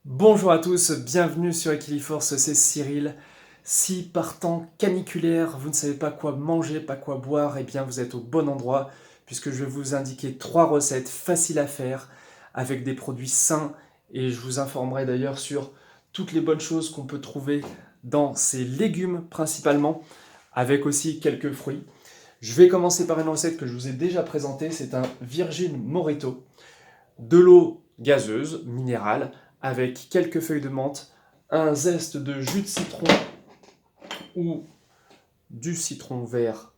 Bonjour à tous, bienvenue sur Equiliforce, c'est Cyril. Si par temps caniculaire, vous ne savez pas quoi manger, pas quoi boire, eh bien vous êtes au bon endroit, puisque je vais vous indiquer 3 recettes faciles à faire, avec des produits sains, et je vous informerai d'ailleurs sur toutes les bonnes choses qu'on peut trouver dans ces légumes principalement, avec aussi quelques fruits. Je vais commencer par une recette que je vous ai déjà présentée, c'est un Virgin Morito, de l'eau gazeuse, minérale, avec quelques feuilles de menthe, un zeste de jus de citron ou du citron vert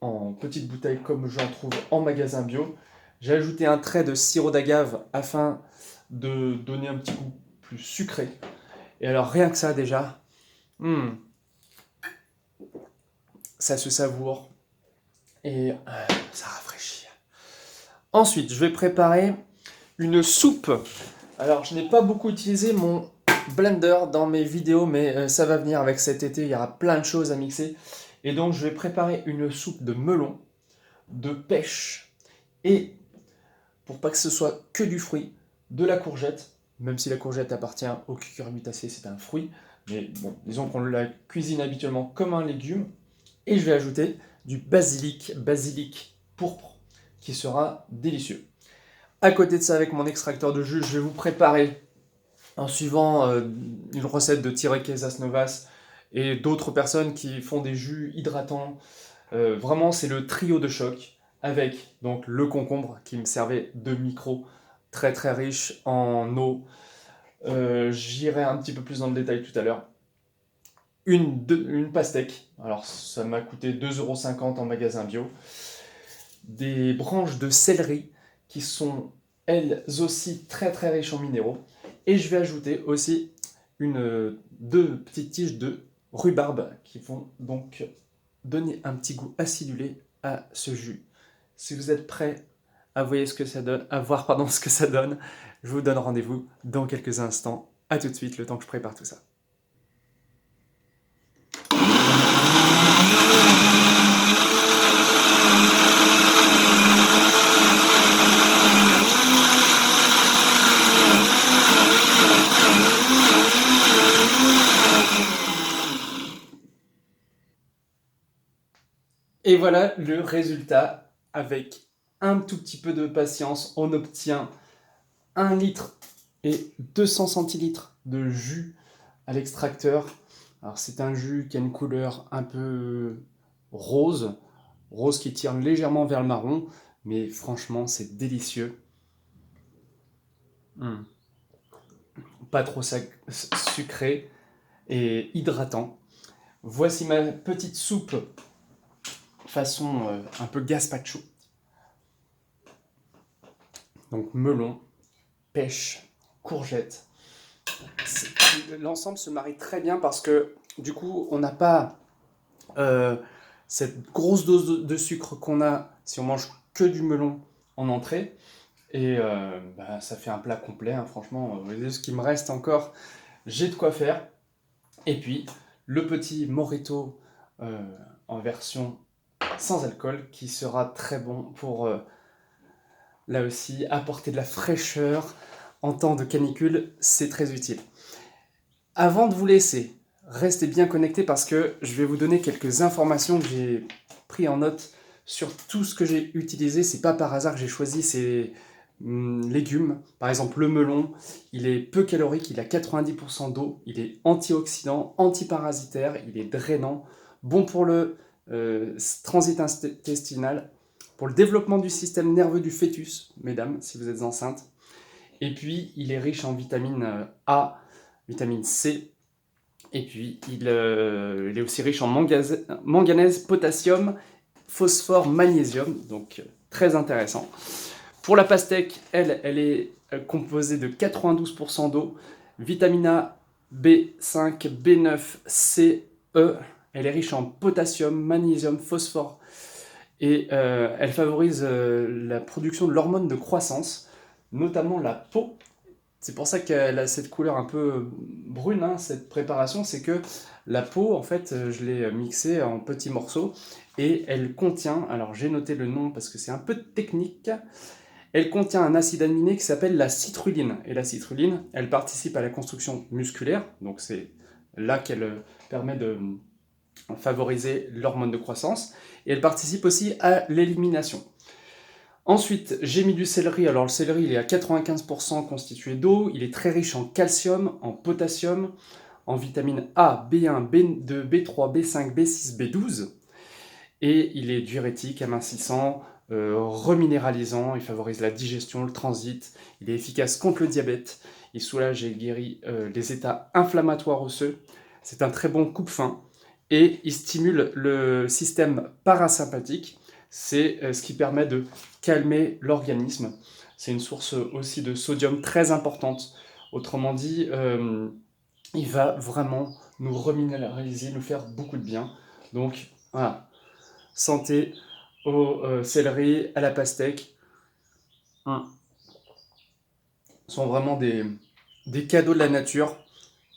en petite bouteille comme j'en trouve en magasin bio. J'ai ajouté un trait de sirop d'agave afin de donner un petit goût plus sucré. Et alors rien que ça déjà, hmm, ça se savoure et ça rafraîchit. Ensuite, je vais préparer une soupe. Alors, je n'ai pas beaucoup utilisé mon blender dans mes vidéos, mais ça va venir avec cet été. Il y aura plein de choses à mixer. Et donc, je vais préparer une soupe de melon, de pêche et, pour pas que ce soit que du fruit, de la courgette. Même si la courgette appartient au cucurbitacées, c'est un fruit. Mais bon, disons qu'on la cuisine habituellement comme un légume. Et je vais ajouter du basilic pourpre, qui sera délicieux. À côté de ça, avec mon extracteur de jus, je vais vous préparer, en suivant une recette de Thierry Casasnovas et d'autres personnes qui font des jus hydratants. Vraiment, c'est le trio de choc, avec donc le concombre qui me servait de micro, très très riche en eau. J'irai un petit peu plus dans le détail tout à l'heure. Une pastèque, alors ça m'a coûté 2,50 € en magasin bio. Des branches de céleri qui sont elles aussi très très riches en minéraux. Et je vais ajouter aussi deux petites tiges de rhubarbe qui vont donc donner un petit goût acidulé à ce jus. Si vous êtes prêts à voir ce que ça donne, ce que ça donne, je vous donne rendez-vous dans quelques instants. A tout de suite, le temps que je prépare tout ça. Et voilà le résultat. Avec un tout petit peu de patience, on obtient 1 litre et 200 centilitres de jus à l'extracteur. Alors c'est un jus qui a une couleur un peu rose, rose qui tire légèrement vers le marron, mais franchement c'est délicieux. Mm. Pas trop sucré et hydratant. Voici ma petite soupe façon un peu gazpacho. Donc melon, pêche, courgette. L'ensemble se marie très bien parce que du coup on n'a pas cette grosse dose de sucre qu'on a si on mange que du melon en entrée. Et ça fait un plat complet, hein, franchement. Ce qui me reste encore, j'ai de quoi faire. Et puis le petit Morito en version sans alcool qui sera très bon pour là aussi apporter de la fraîcheur en temps de canicule, c'est très utile. Avant de vous laisser, restez bien connectés parce que je vais vous donner quelques informations que j'ai pris en note sur tout ce que j'ai utilisé. C'est pas par hasard que j'ai choisi ces légumes. Par exemple, le melon, il est peu calorique, il a 90% d'eau, il est antioxydant, antiparasitaire, il est drainant, bon pour le transit intestinal, pour le développement du système nerveux du fœtus, mesdames, si vous êtes enceintes. Et puis, il est riche en vitamine A, vitamine C, et puis il est aussi riche en manganèse, potassium, phosphore, magnésium, donc très intéressant. Pour la pastèque, elle est composée de 92% d'eau, vitamine A, B5, B9, C, E. Elle est riche en potassium, magnésium, phosphore, et elle favorise la production de l'hormone de croissance, notamment la peau. C'est pour ça qu'elle a cette couleur un peu brune, hein, cette préparation, c'est que la peau, en fait, je l'ai mixée en petits morceaux et elle contient, alors j'ai noté le nom parce que c'est un peu technique, Elle contient un acide aminé qui s'appelle la citrulline. Et la citrulline, elle participe à la construction musculaire, donc c'est là qu'elle permet de favoriser l'hormone de croissance, et elle participe aussi à l'élimination. Ensuite, j'ai mis du céleri. Alors le céleri, il est à 95% constitué d'eau, il est très riche en calcium, en potassium, en vitamine A, B1, B2, B3, B5, B6, B12, et il est diurétique, amincissant, reminéralisant, il favorise la digestion, le transit, il est efficace contre le diabète, il soulage et guérit les états inflammatoires osseux, c'est un très bon coupe-faim, et il stimule le système parasympathique, c'est ce qui permet de calmer l'organisme. C'est une source aussi de sodium très importante. Autrement dit, il va vraiment nous reminéraliser, nous faire beaucoup de bien. Donc voilà, santé au céleri, à la pastèque. Ce sont vraiment des cadeaux de la nature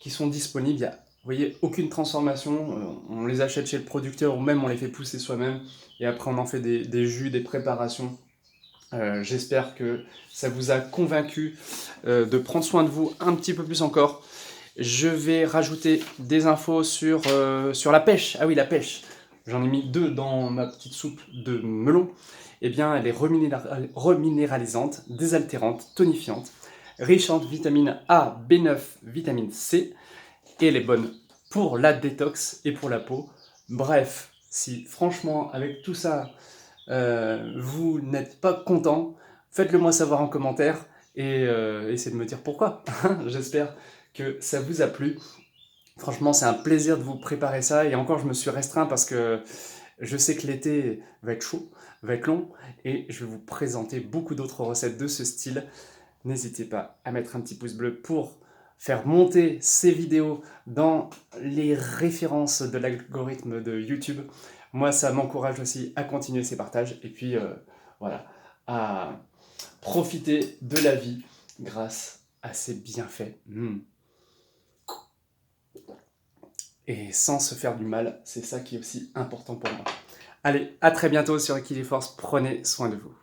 qui sont disponibles. Il y a, vous voyez, aucune transformation. On les achète chez le producteur ou même on les fait pousser soi-même. Et après, on en fait des jus, des préparations. J'espère que ça vous a convaincu de prendre soin de vous un petit peu plus encore. Je vais rajouter des infos sur la pêche. Ah oui, la pêche. J'en ai mis 2 dans ma petite soupe de melon. Eh bien, elle est reminéralisante, désaltérante, tonifiante, riche en vitamine A, B9, vitamine C, et elle est bonne pour la détox et pour la peau. Bref, si franchement, avec tout ça, vous n'êtes pas content, faites-le moi savoir en commentaire et essayez de me dire pourquoi. J'espère que ça vous a plu. Franchement, c'est un plaisir de vous préparer ça. Et encore, je me suis restreint parce que je sais que l'été va être chaud, va être long, et je vais vous présenter beaucoup d'autres recettes de ce style. N'hésitez pas à mettre un petit pouce bleu pour faire monter ces vidéos dans les références de l'algorithme de YouTube. Moi, ça m'encourage aussi à continuer ces partages et puis voilà, à profiter de la vie grâce à ces bienfaits. Et sans se faire du mal, c'est ça qui est aussi important pour moi. Allez, à très bientôt sur Equiliforce, prenez soin de vous.